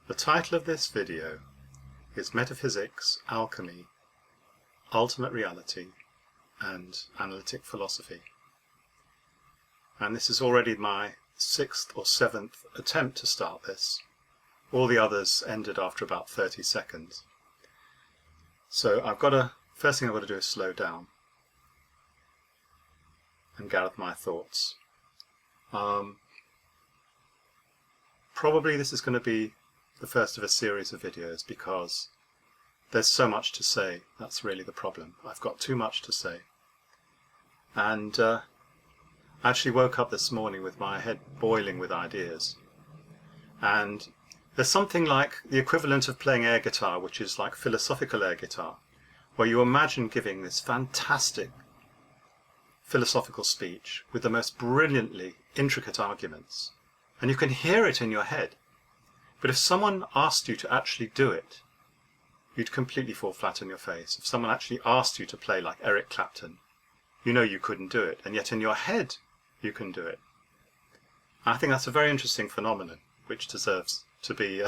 The title of this video is Metaphysics, Alchemy, Ultimate Reality and Analytic Philosophy. And this is already my 6th or 7th attempt to start this. All the others ended after about 30 seconds. So first thing I've got to do is slow down and gather my thoughts. Probably this is going to be the first of a series of videos because there's so much to say. That's really the problem. I've got too much to say. And I actually woke up this morning with my head boiling with ideas. And there's something like the equivalent of playing air guitar, which is like philosophical air guitar, where you imagine giving this fantastic philosophical speech with the most brilliantly intricate arguments. And you can hear it in your head. But if someone asked you to actually do it, you'd completely fall flat on your face. If someone actually asked you to play like Eric Clapton, you know you couldn't do it, and yet in your head you can do it. I think that's a very interesting phenomenon, which deserves to be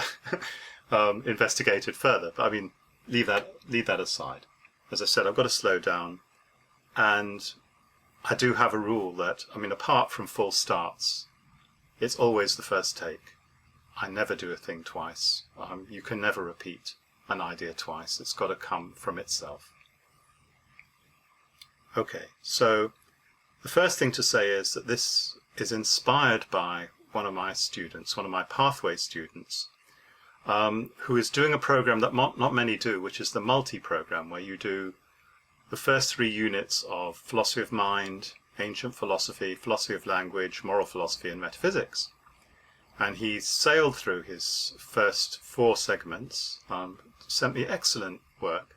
investigated further. But I mean, leave that aside. As I said, I've got to slow down, and I do have a rule that, I mean, apart from false starts, it's always the first take. I never do a thing twice. You can never repeat an idea twice. It's got to come from itself. Okay, so the first thing to say is that this is inspired by one of my students, one of my pathway students, who is doing a program that not many do, which is the multi-program, where you do the first 3 units of philosophy of mind, ancient philosophy, philosophy of language, moral philosophy, and metaphysics. And he sailed through his first 4 segments, sent me excellent work.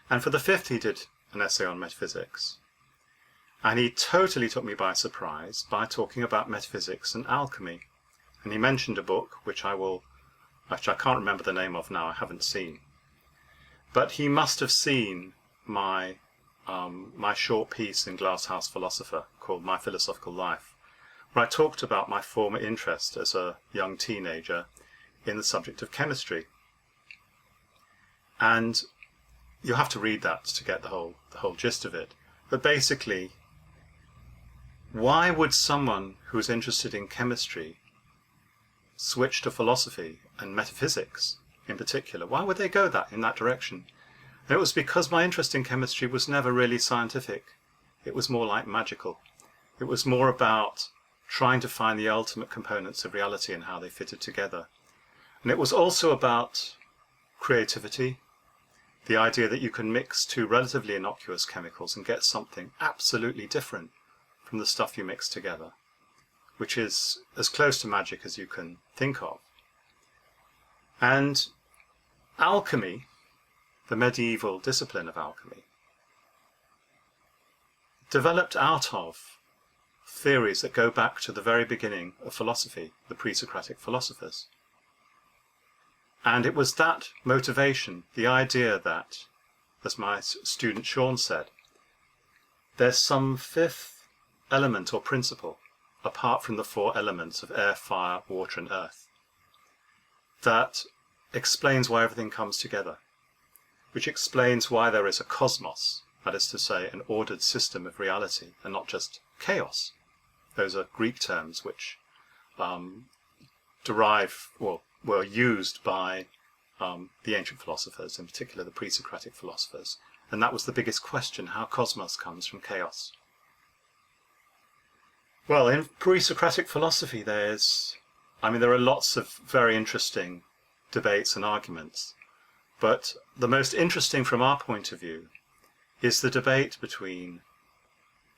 And for the 5th, he did an essay on metaphysics. And he totally took me by surprise by talking about metaphysics and alchemy. And he mentioned a book, which I can't remember the name of now, I haven't seen. But he must have seen my short piece in Glasshouse Philosopher called My Philosophical Life, where I talked about my former interest as a young teenager in the subject of chemistry. And you'll have to read that to get the whole gist of it. But basically, why would someone who is interested in chemistry switch to philosophy and metaphysics in particular? Why would they go in that direction? And it was because my interest in chemistry was never really scientific. It was more like magical. It was more about trying to find the ultimate components of reality and how they fitted together. And it was also about creativity, the idea that you can mix 2 relatively innocuous chemicals and get something absolutely different from the stuff you mix together, which is as close to magic as you can think of. And alchemy, the medieval discipline of alchemy, developed out of theories that go back to the very beginning of philosophy, the pre-Socratic philosophers. And it was that motivation, the idea that, as my student Sean said, there's some 5th element or principle apart from the 4 elements of air, fire, water and earth that explains why everything comes together, which explains why there is a cosmos, that is to say, an ordered system of reality and not just chaos. Those are Greek terms which were used by the ancient philosophers, in particular the pre-Socratic philosophers. And that was the biggest question, how cosmos comes from chaos. Well, in pre-Socratic philosophy there are lots of very interesting debates and arguments. But the most interesting from our point of view is the debate between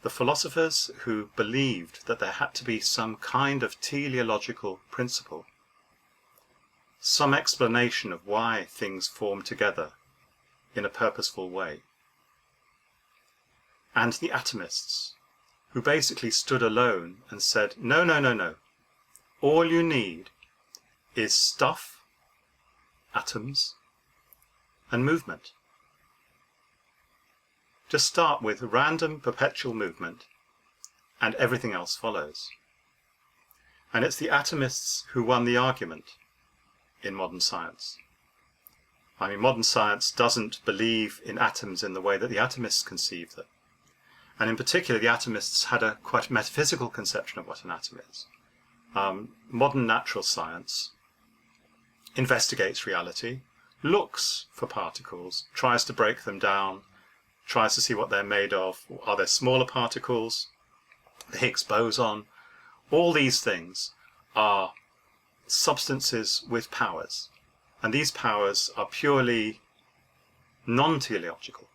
the philosophers who believed that there had to be some kind of teleological principle, some explanation of why things form together in a purposeful way, and the atomists, who basically stood alone and said, no, no, no, no. All you need is stuff, atoms, and movement. Just start with random perpetual movement and everything else follows. And it's the atomists who won the argument in modern science. I mean, modern science doesn't believe in atoms in the way that the atomists conceive them. And in particular, the atomists had a quite metaphysical conception of what an atom is. Modern natural science investigates reality, looks for particles, tries to break them down, tries to see what they're made of. Are there smaller particles? The Higgs boson. All these things are substances with powers. And these powers are purely non-teleological,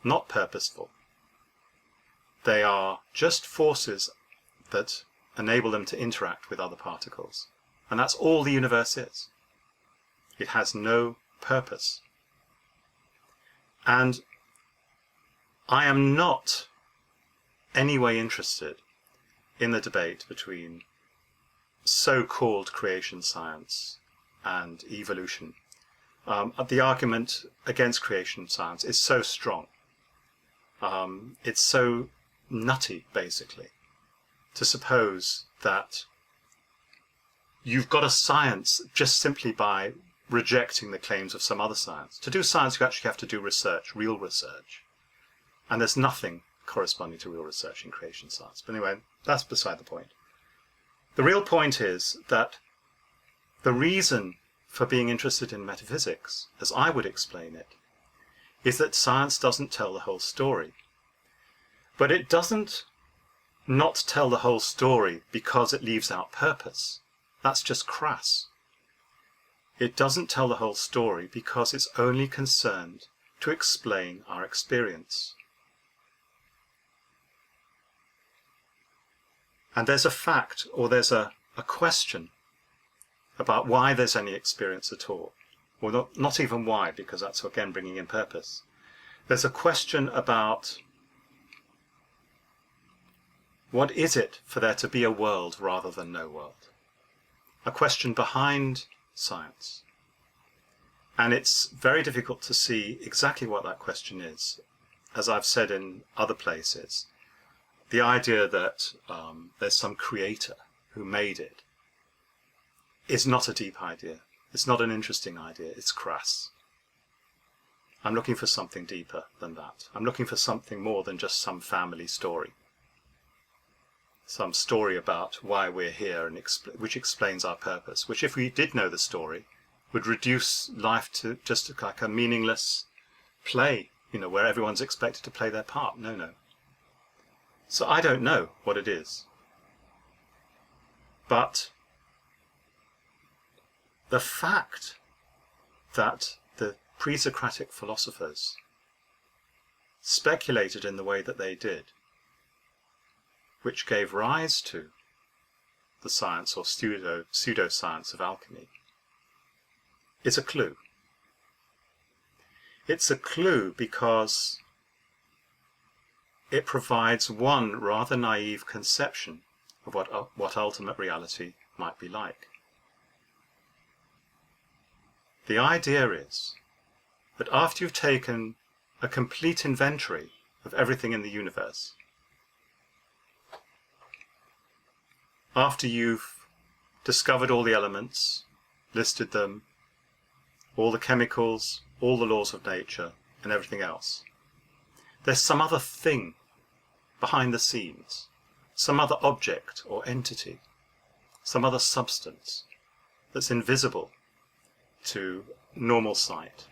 not purposeful. They are just forces that enable them to interact with other particles. And that's all the universe is. It has no purpose. And I am not anyway interested in the debate between so-called creation science and evolution. The argument against creation science is so strong. It's so nutty, basically, to suppose that you've got a science just simply by rejecting the claims of some other science. To do science, you actually have to do research, real research. And there's nothing corresponding to real research in creation science. But anyway, that's beside the point. The real point is that the reason for being interested in metaphysics, as I would explain it, is that science doesn't tell the whole story. But it doesn't not tell the whole story because it leaves out purpose. That's just crass. It doesn't tell the whole story because it's only concerned to explain our experience. And there's a fact, or there's a question about why there's any experience at all. Well, not even why, because that's, again, bringing in purpose. There's a question about what is it for there to be a world rather than no world? A question behind science. And it's very difficult to see exactly what that question is. As I've said in other places, the idea that there's some creator who made it is not a deep idea. It's not an interesting idea. It's crass. I'm looking for something deeper than that. I'm looking for something more than just some family story. Some story about why we're here, and which explains our purpose, which, if we did know the story, would reduce life to just like a meaningless play, where everyone's expected to play their part. No. So I don't know what it is. But the fact that the pre-Socratic philosophers speculated in the way that they did, which gave rise to the science or pseudo-science of alchemy, is a clue. It's a clue because it provides one rather naive conception of what ultimate reality might be like. The idea is that after you've taken a complete inventory of everything in the universe, after you've discovered all the elements, listed them, all the chemicals, all the laws of nature, and everything else, there's some other thing behind the scenes, some other object or entity, some other substance that's invisible to normal sight.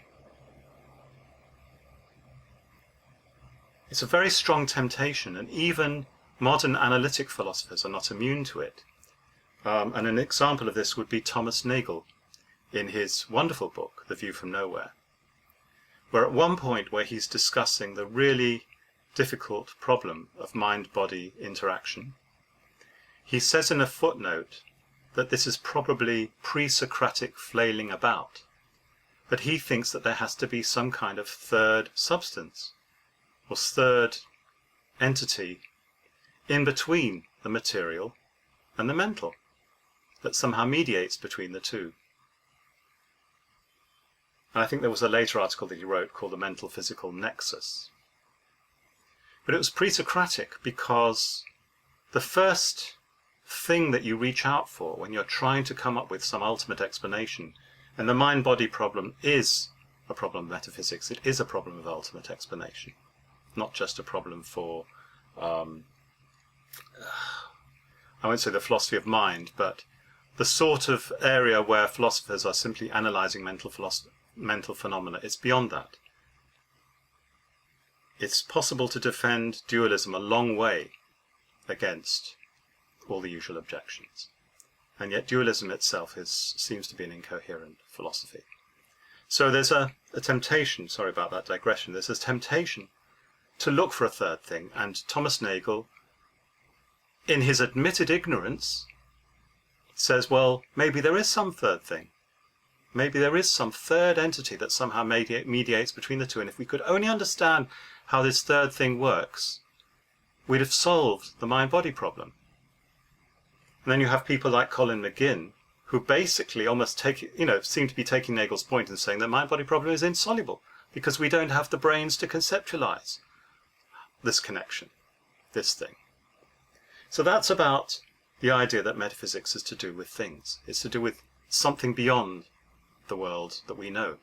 It's a very strong temptation, and even modern analytic philosophers are not immune to it. And an example of this would be Thomas Nagel in his wonderful book, The View from Nowhere, where at one point where he's discussing the really difficult problem of mind-body interaction, he says in a footnote that this is probably pre-Socratic flailing about, but he thinks that there has to be some kind of third substance or third entity in between the material and the mental that somehow mediates between the two. And I think there was a later article that he wrote called The Mental Physical Nexus. But it was pre-Socratic because the first thing that you reach out for when you're trying to come up with some ultimate explanation. And the mind-body problem is a problem of metaphysics. It is a problem of ultimate explanation, not just a problem for, I won't say the philosophy of mind, but the sort of area where philosophers are simply analysing mental phenomena. It's beyond that. It's possible to defend dualism a long way against all the usual objections. And yet dualism itself seems to be an incoherent philosophy. So there's a temptation, sorry about that digression, there's a temptation to look for a third thing. And Thomas Nagel, in his admitted ignorance, says, well, maybe there is some third thing. Maybe there is some third entity that somehow mediates between the two. And if we could only understand how this third thing works, we'd have solved the mind-body problem. And then you have people like Colin McGinn, who basically almost seem to be taking Nagel's point and saying that mind-body problem is insoluble because we don't have the brains to conceptualize this connection, this thing. So that's about the idea that metaphysics is to do with things. It's to do with something beyond the world that we know.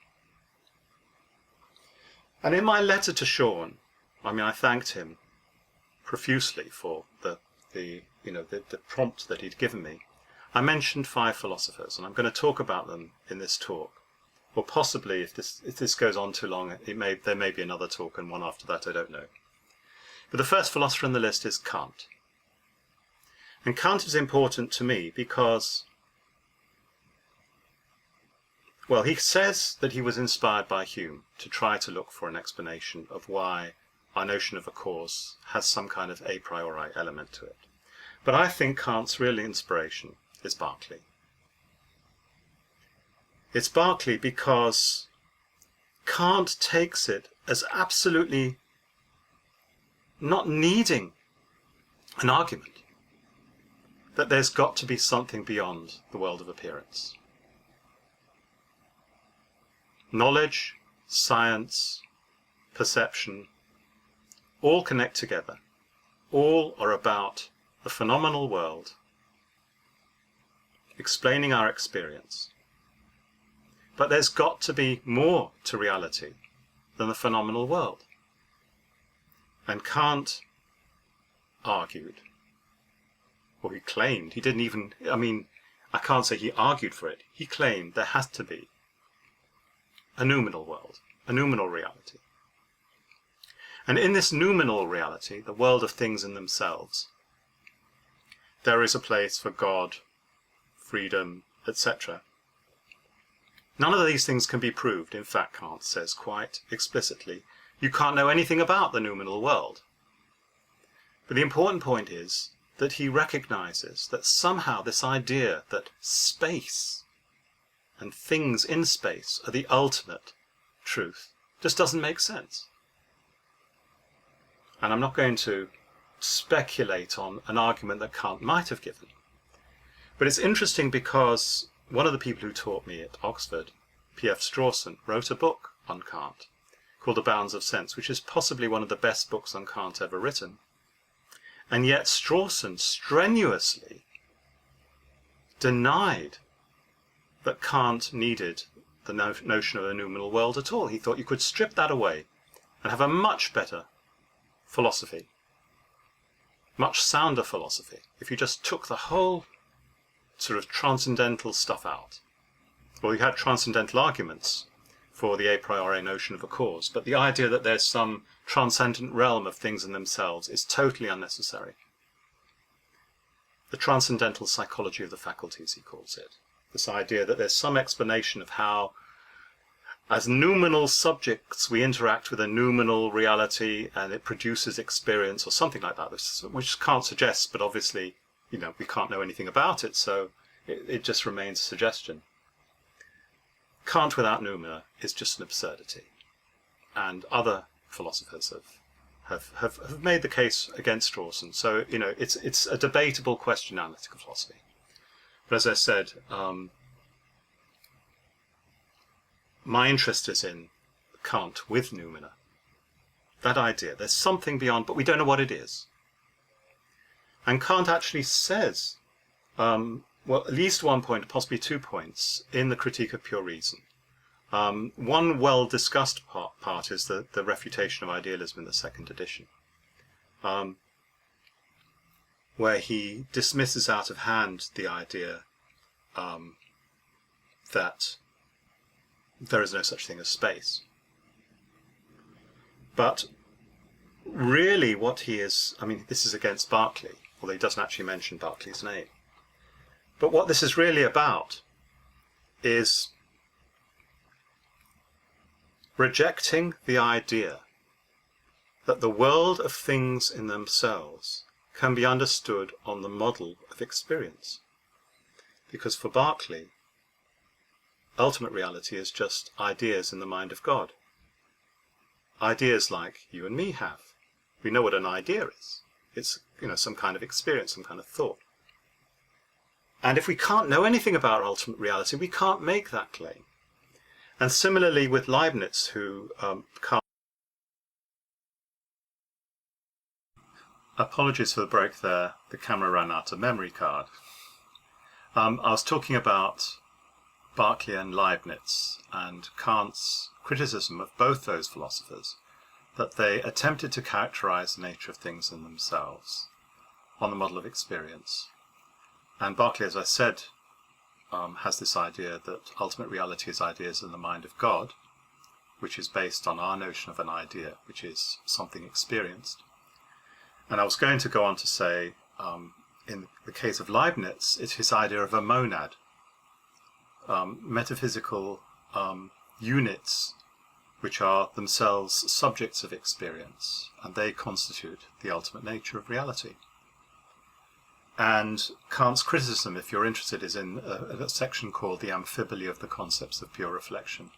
And in my letter to Sean, I thanked him profusely for the prompt that he'd given me. I mentioned 5 philosophers, and I'm going to talk about them in this talk. Or possibly, if this goes on too long, there may be another talk and one after that, I don't know. But the first philosopher on the list is Kant. And Kant is important to me because, well, he says that he was inspired by Hume to try to look for an explanation of why our notion of a cause has some kind of a priori element to it. But I think Kant's real inspiration is Berkeley. It's Berkeley because Kant takes it as absolutely not needing an argument that there's got to be something beyond the world of appearance. Knowledge, science, perception, all connect together. All are about the phenomenal world, explaining our experience. But there's got to be more to reality than the phenomenal world. And Kant argued, or he claimed, he didn't even, I can't say he argued for it, he claimed there has to be a noumenal world, a noumenal reality. And in this noumenal reality, the world of things in themselves, there is a place for God, freedom, etc. None of these things can be proved. In fact, Kant says quite explicitly, you can't know anything about the noumenal world. But the important point is that he recognizes that somehow this idea that space and things in space are the ultimate truth just doesn't make sense. And I'm not going to speculate on an argument that Kant might have given. But it's interesting because one of the people who taught me at Oxford, P.F. Strawson, wrote a book on Kant called The Bounds of Sense, which is possibly one of the best books on Kant ever written. And yet Strawson strenuously denied that Kant needed the notion of a noumenal world at all. He thought you could strip that away and have a much better philosophy, much sounder philosophy, if you just took the whole sort of transcendental stuff out. Well, you had transcendental arguments for the a priori notion of a cause, but the idea that there's some transcendent realm of things in themselves is totally unnecessary. The transcendental psychology of the faculties, he calls it. This idea that there's some explanation of how, as noumenal subjects, we interact with a noumenal reality and it produces experience or something like that, which Kant suggests, but obviously, we can't know anything about it, so it just remains a suggestion. Kant without noumena is just an absurdity. And other philosophers have made the case against Strawson. So, it's a debatable question, analytical philosophy. But as I said, my interest is in Kant with noumena. That idea, there's something beyond, but we don't know what it is. And Kant actually says well, at least 1 point, possibly 2 points, in the Critique of Pure Reason. One well-discussed part is the refutation of idealism in the second edition, where he dismisses out of hand the idea that there is no such thing as space. But really what he is, I mean, this is against Berkeley, although he doesn't actually mention Berkeley's name. But what this is really about is rejecting the idea that the world of things in themselves can be understood on the model of experience. Because for Berkeley, ultimate reality is just ideas in the mind of God. Ideas like you and me have. We know what an idea is. It's, some kind of experience, some kind of thought. And if we can't know anything about ultimate reality, we can't make that claim. And similarly with Leibniz, who apologies for the break there, the camera ran out of memory card. I was talking about Berkeley and Leibniz and Kant's criticism of both those philosophers, that they attempted to characterize the nature of things in themselves on the model of experience. And Berkeley, as I said, has this idea that ultimate reality is ideas in the mind of God, which is based on our notion of an idea, which is something experienced. And I was going to go on to say, in the case of Leibniz, it's his idea of a monad, metaphysical units which are themselves subjects of experience, and they constitute the ultimate nature of reality. And Kant's criticism, if you're interested, is in a section called the Amphiboly of the Concepts of Pure Reflection.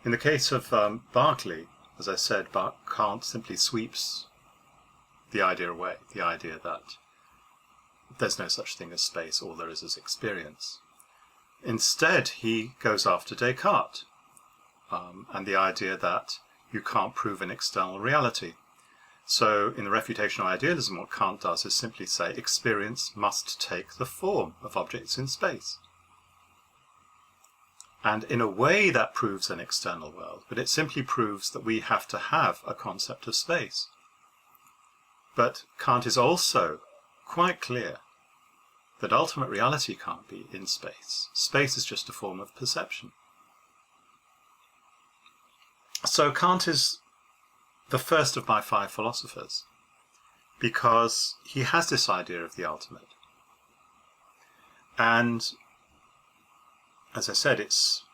In the case of Berkeley, as I said, Kant simply sweeps the idea away, the idea that there's no such thing as space, all there is experience. Instead, he goes after Descartes, and the idea that you can't prove an external reality. So in the refutation of idealism, what Kant does is simply say experience must take the form of objects in space. And in a way that proves an external world, but it simply proves that we have to have a concept of space. But Kant is also quite clear that ultimate reality can't be in space. Space is just a form of perception. So Kant is the first of my 5 philosophers, because he has this idea of the ultimate. And, as I said, it's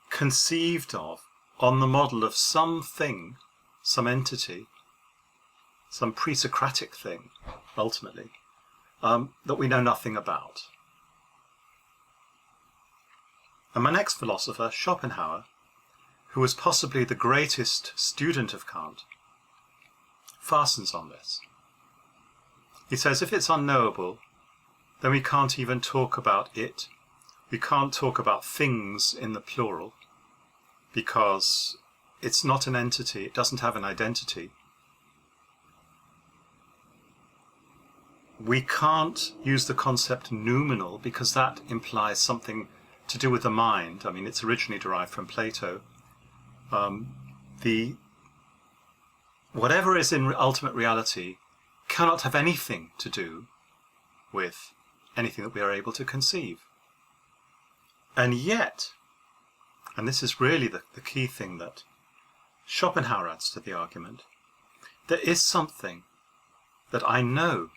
conceived of on the model of something, some entity, some pre-Socratic thing, ultimately, that we know nothing about. And my next philosopher, Schopenhauer, who was possibly the greatest student of Kant, fastens on this. He says if it's unknowable, then we can't even talk about it. We can't talk about things in the plural, because it's not an entity, it doesn't have an identity. We can't use the concept noumenal, because that implies something to do with the mind. I mean, it's originally derived from Plato. Whatever is in ultimate reality cannot have anything to do with anything that we are able to conceive. And yet, and this is really the key thing that Schopenhauer adds to the argument, there is something that I know,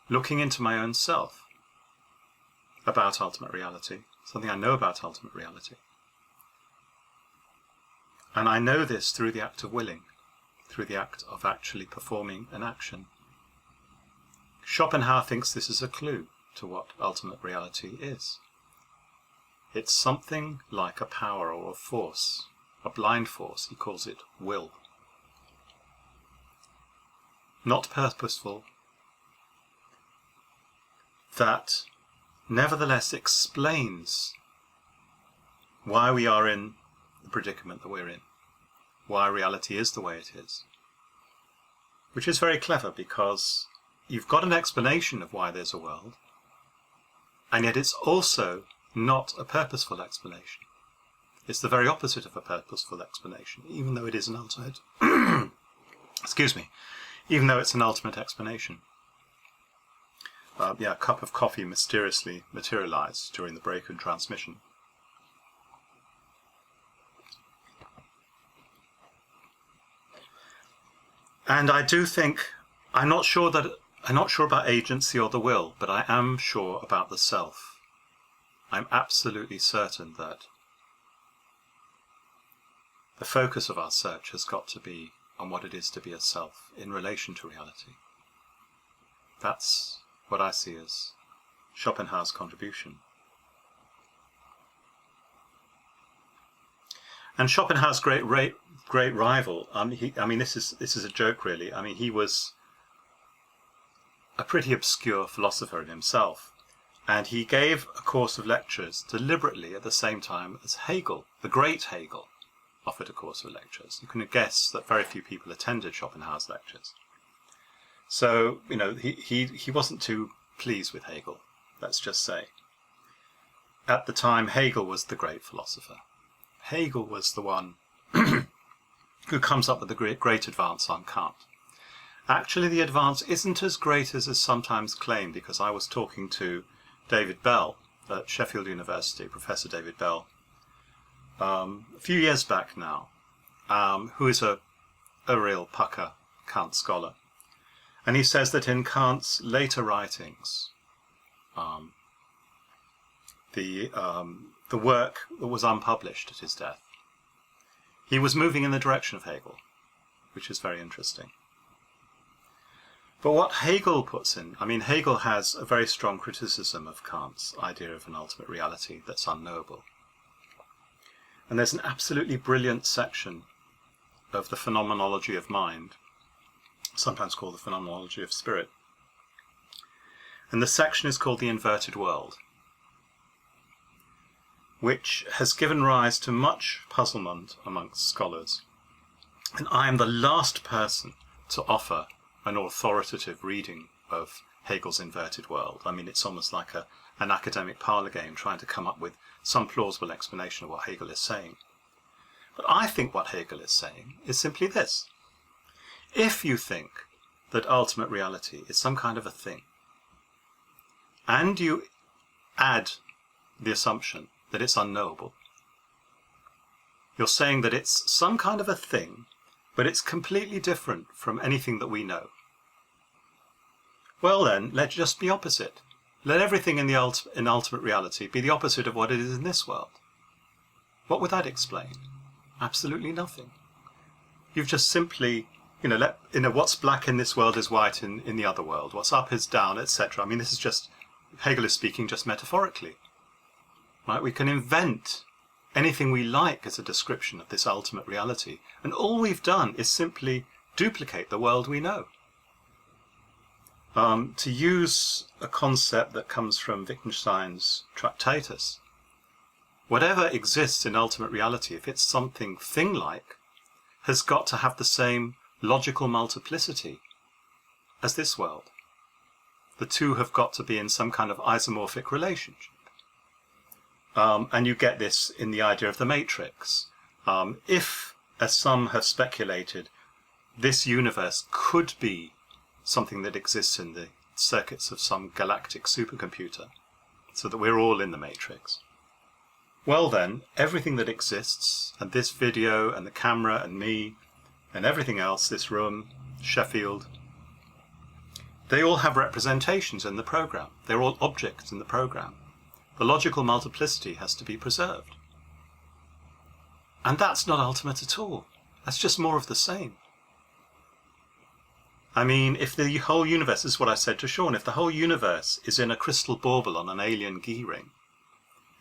looking into my own self, about ultimate reality, something I know about ultimate reality. And I know this through the act of willing, through the act of actually performing an action. Schopenhauer thinks this is a clue to what ultimate reality is. It's something like a power or a force, a blind force, he calls it will. Not purposeful, that nevertheless explains why we are in the predicament that we're in, why reality is the way it is. Which is very clever, because you've got an explanation of why there's a world, and yet it's also not a purposeful explanation. It's the very opposite of a purposeful explanation, even though it is an ultimate excuse me, even though it's an ultimate explanation. A cup of coffee mysteriously materialized during the break in transmission. And I do think, I'm not sure about agency or the will, but I am sure about the self. I'm absolutely certain that the focus of our search has got to be on what it is to be a self in relation to reality. That's what I see as Schopenhauer's contribution. And Schopenhauer's great rival, this is a joke really. I mean, he was a pretty obscure philosopher in himself, and he gave a course of lectures deliberately at the same time as Hegel, the great Hegel, offered a course of lectures. You can guess that very few people attended Schopenhauer's lectures. So, he wasn't too pleased with Hegel, let's just say. At the time, Hegel was the great philosopher. Hegel was the one who comes up with the great advance on Kant. Actually, the advance isn't as great as is sometimes claimed, because I was talking to David Bell at Sheffield University, Professor David Bell, a few years back now, who is a real pucker Kant scholar. And he says that in Kant's later writings, the work that was unpublished at his death, he was moving in the direction of Hegel, which is very interesting. But what Hegel puts in, Hegel has a very strong criticism of Kant's idea of an ultimate reality that's unknowable. And there's an absolutely brilliant section of the phenomenology of mind, sometimes called the phenomenology of spirit. And the section is called the inverted world, which has given rise to much puzzlement amongst scholars. And I am the last person to offer an authoritative reading of Hegel's inverted world. It's almost like an academic parlour game trying to come up with some plausible explanation of what Hegel is saying. But I think what Hegel is saying is simply this. If you think that ultimate reality is some kind of a thing, and you add the assumption that it's unknowable, you're saying that it's some kind of a thing, but it's completely different from anything that we know. Well then, let's just be opposite. Let everything in ultimate reality be the opposite of what it is in this world. What would that explain? Absolutely nothing. You've just simply, what's black in this world is white in the other world. What's up is down, etc. This is just, Hegel is speaking just metaphorically. Right? We can invent anything we like as a description of this ultimate reality, and all we've done is simply duplicate the world we know. To use a concept that comes from Wittgenstein's Tractatus, whatever exists in ultimate reality, if it's something thing-like, has got to have the same logical multiplicity as this world. The two have got to be in some kind of isomorphic relationship. And you get this in the idea of the matrix. If, as some have speculated, this universe could be something that exists in the circuits of some galactic supercomputer, so that we're all in the matrix, well then, everything that exists, and this video, and the camera, and me, and everything else, this room, Sheffield, they all have representations in the program. They're all objects in the program. The logical multiplicity has to be preserved. And that's not ultimate at all. That's just more of the same. If the whole universe, this is what I said to Sean, if the whole universe is in a crystal bauble on an alien keyring,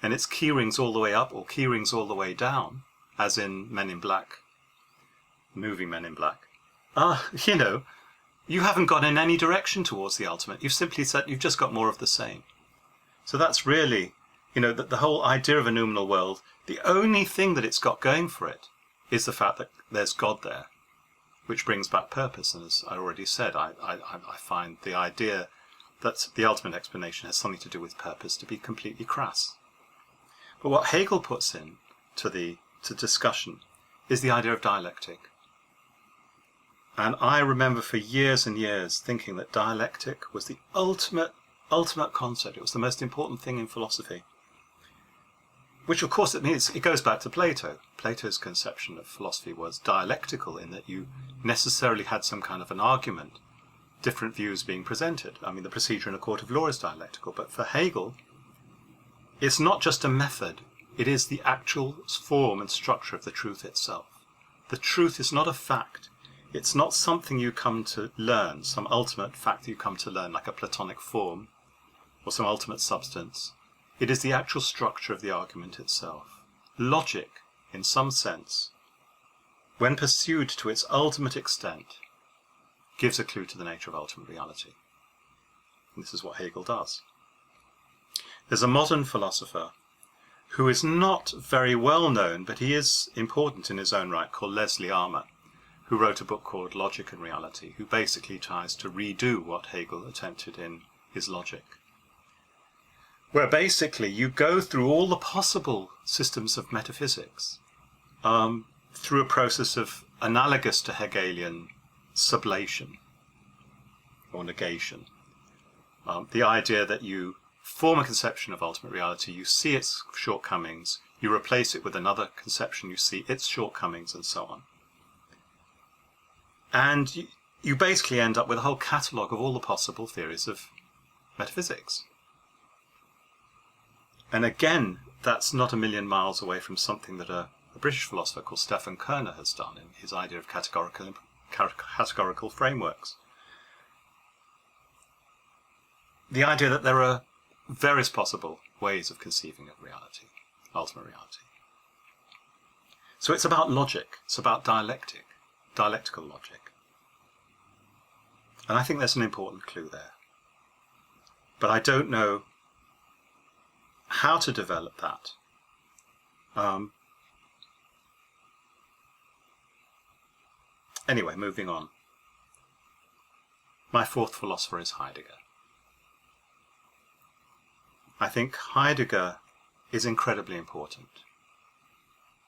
and its keyrings all the way up or keyrings all the way down, as in Men in Black, movie Men in Black, you haven't gone in any direction towards the ultimate. You've simply said you've just got more of the same. So that's really, the whole idea of a noumenal world, the only thing that it's got going for it is the fact that there's God there. which brings back purpose. And as I already said, I find the idea that the ultimate explanation has something to do with purpose to be completely crass. But what Hegel puts in to discussion is the idea of dialectic. And I remember for years and years thinking that dialectic was the ultimate concept. It was the most important thing in philosophy. Which of course it goes back to Plato. Plato's conception of philosophy was dialectical in that you necessarily had some kind of an argument, different views being presented. I mean, the procedure in a court of law is dialectical, but for Hegel, it's not just a method, it is the actual form and structure of the truth itself. The truth is not a fact. It's not something you come to learn, some ultimate fact that you come to learn, like a Platonic form or some ultimate substance. It is the actual structure of the argument itself. Logic, in some sense, when pursued to its ultimate extent, gives a clue to the nature of ultimate reality. And this is what Hegel does. There's a modern philosopher who is not very well known, but he is important in his own right, called Leslie Armour, who wrote a book called Logic and Reality, who basically tries to redo what Hegel attempted in his Logic. Where basically you go through all the possible systems of metaphysics through a process of analogous to Hegelian sublation or negation. The idea that you form a conception of ultimate reality, you see its shortcomings, you replace it with another conception, you see its shortcomings, and so on. And you basically end up with a whole catalogue of all the possible theories of metaphysics. And again, that's not a million miles away from something that a British philosopher called Stephan Kerner has done in his idea of categorical frameworks. The idea that there are various possible ways of conceiving of reality, ultimate reality. So it's about logic, it's about dialectical logic. And I think there's an important clue there. But I don't know how to develop that. Anyway, moving on. My fourth philosopher is Heidegger. I think Heidegger is incredibly important.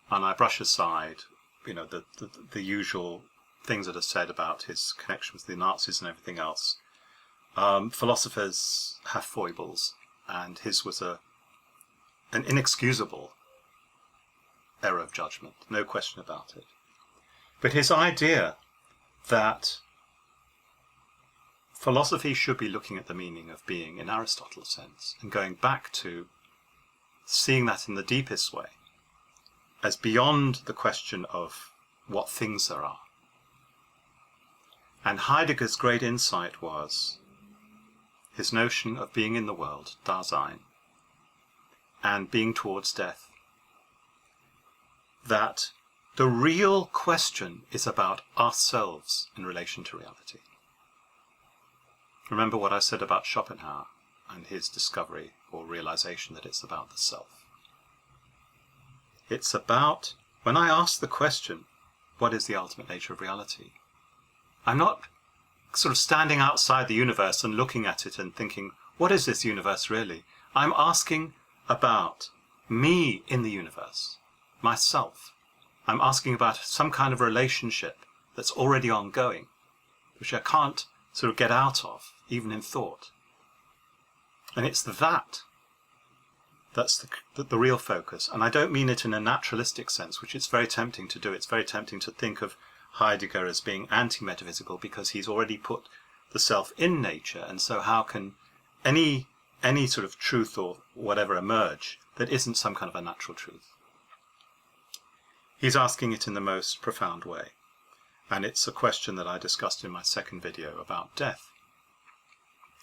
And I brush aside, the usual things that are said about his connection with the Nazis and everything else. Philosophers have foibles, and his was an inexcusable error of judgment, no question about it. But his idea that philosophy should be looking at the meaning of being in Aristotle's sense, and going back to seeing that in the deepest way, as beyond the question of what things there are. And Heidegger's great insight was his notion of being in the world, Dasein, and being towards death. That the real question is about ourselves in relation to reality. Remember what I said about Schopenhauer and his discovery or realization that it's about the self. It's about, when I ask the question, what is the ultimate nature of reality? I'm not sort of standing outside the universe and looking at it and thinking, what is this universe really? I'm asking about me in the universe, myself. I'm asking about some kind of relationship that's already ongoing, which I can't sort of get out of, even in thought. And it's that's the real focus. And I don't mean it in a naturalistic sense, which it's very tempting to do. It's very tempting to think of Heidegger as being anti-metaphysical because he's already put the self in nature, and so how can any sort of truth or whatever emerge that isn't some kind of a natural truth? He's asking it in the most profound way, and it's a question that I discussed in my second video about death.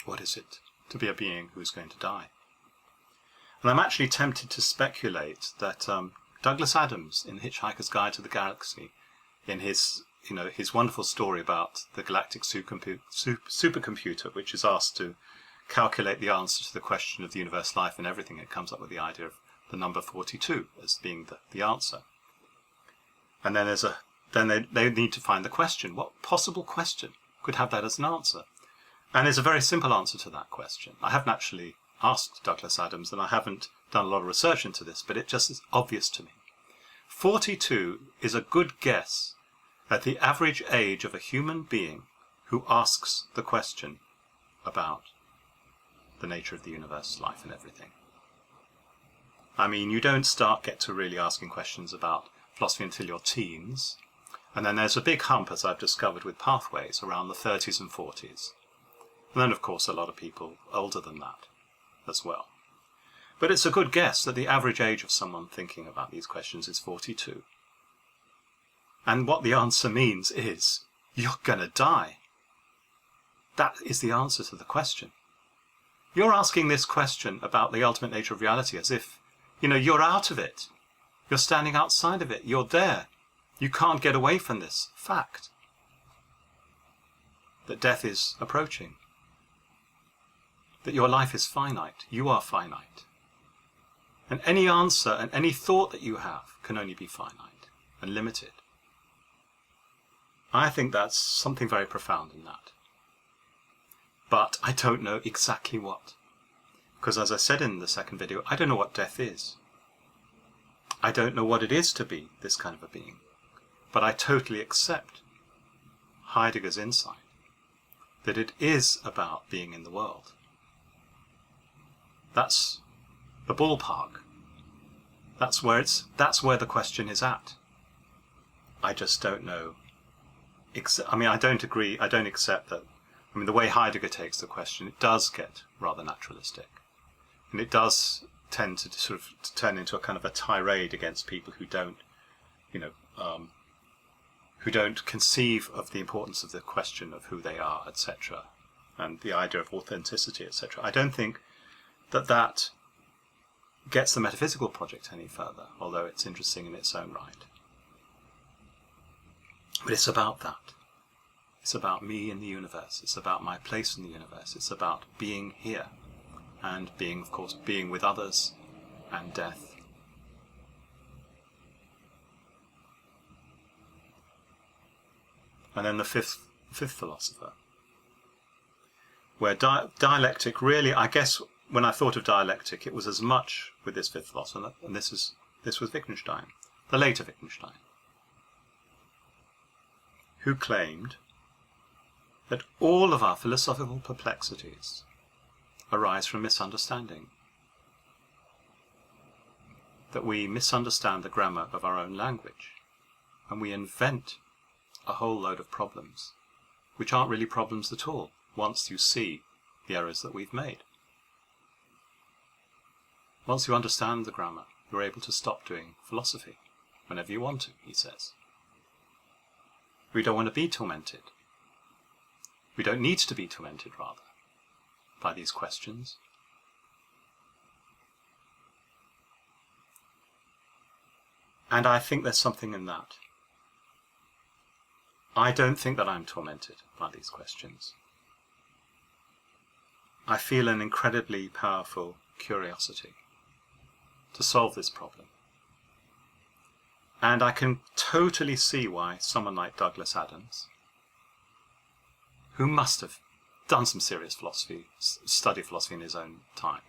What is it to be a being who's going to die? And I'm actually tempted to speculate that Douglas Adams, in Hitchhiker's Guide to the Galaxy, in his wonderful story about the galactic supercomputer, which is asked to calculate the answer to the question of the universe, life, and everything, it comes up with the idea of the number 42 as being the answer. And then there's a then they need to find the question. What possible question could have that as an answer? And there's a very simple answer to that question. I haven't actually asked Douglas Adams, and I haven't done a lot of research into this, but it just is obvious to me. 42 is a good guess at the average age of a human being who asks the question about the nature of the universe, life and everything. I mean, you don't get to really asking questions about philosophy until your teens. And then there's a big hump, as I've discovered with pathways, around the 30s and 40s. And then, of course, a lot of people older than that as well. But it's a good guess that the average age of someone thinking about these questions is 42. And what the answer means is, you're going to die. That is the answer to the question. You're asking this question about the ultimate nature of reality as if, you're out of it. You're standing outside of it. You're there. You can't get away from this fact that death is approaching. That your life is finite. You are finite. And any answer and any thought that you have can only be finite and limited. I think that's something very profound in that. But I don't know exactly what. Because as I said in the second video, I don't know what death is. I don't know what it is to be this kind of a being. But I totally accept Heidegger's insight that it is about being in the world. That's the ballpark. That's where the question is at. I just don't know. I don't agree. I don't accept that. The way Heidegger takes the question, it does get rather naturalistic. And it does tend to sort of turn into a kind of a tirade against people who don't, who don't conceive of the importance of the question of who they are, etc., and the idea of authenticity, etc. I don't think that gets the metaphysical project any further, although it's interesting in its own right. But it's about that. It's about me in the universe. It's about my place in the universe. It's about being here. And being, of course, being with others and death. And then the fifth philosopher, where dialectic really, I guess, when I thought of dialectic, it was as much with this fifth philosopher, and this was Wittgenstein, the later Wittgenstein, who claimed that all of our philosophical perplexities arise from misunderstanding. That we misunderstand the grammar of our own language, and we invent a whole load of problems, which aren't really problems at all, once you see the errors that we've made. Once you understand the grammar, you're able to stop doing philosophy, whenever you want to, he says. We don't want to be tormented. We don't need to be tormented, rather, by these questions. And I think there's something in that. I don't think that I'm tormented by these questions. I feel an incredibly powerful curiosity to solve this problem. And I can totally see why someone like Douglas Adams, who must have done some serious philosophy, studied philosophy in his own time.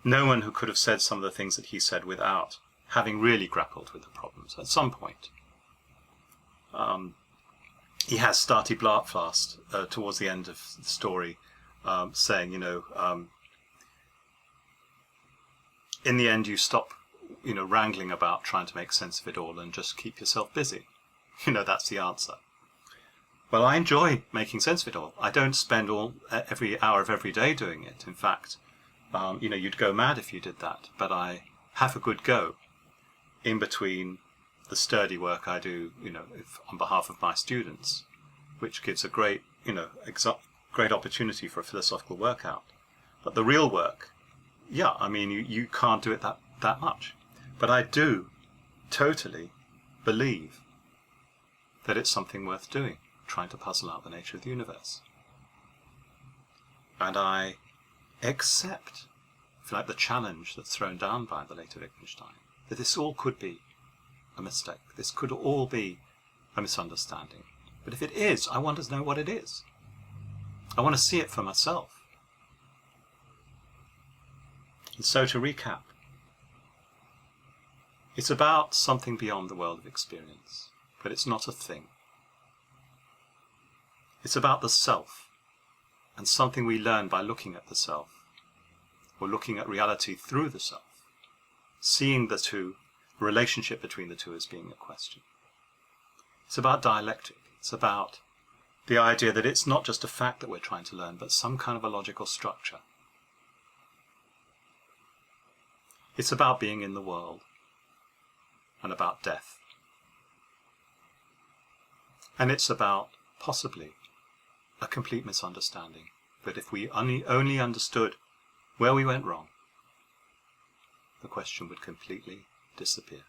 No one who could have said some of the things that he said without having really grappled with the problems at some point. He has Stati Blatfast towards the end of the story, saying, in the end you stop, wrangling about trying to make sense of it all and just keep yourself busy. That's the answer. Well, I enjoy making sense of it all. I don't spend every hour of every day doing it. In fact, you'd go mad if you did that. But I have a good go in between the sturdy work I do, on behalf of my students, which gives a great, great opportunity for a philosophical workout. But the real work, you can't do it that much. But I do totally believe that it's something worth doing, trying to puzzle out the nature of the universe. And I accept, if you like, the challenge that's thrown down by the later Wittgenstein, that this all could be a mistake. This could all be a misunderstanding. But if it is, I want to know what it is. I want to see it for myself. And so to recap, it's about something beyond the world of experience, but it's not a thing. It's about the self, and something we learn by looking at the self, or looking at reality through the self, seeing the two, the relationship between the two as being a question. It's about dialectic. It's about the idea that it's not just a fact that we're trying to learn, but some kind of a logical structure. It's about being in the world, and about death. And it's about, possibly, a complete misunderstanding. But if we only understood where we went wrong, the question would completely disappear.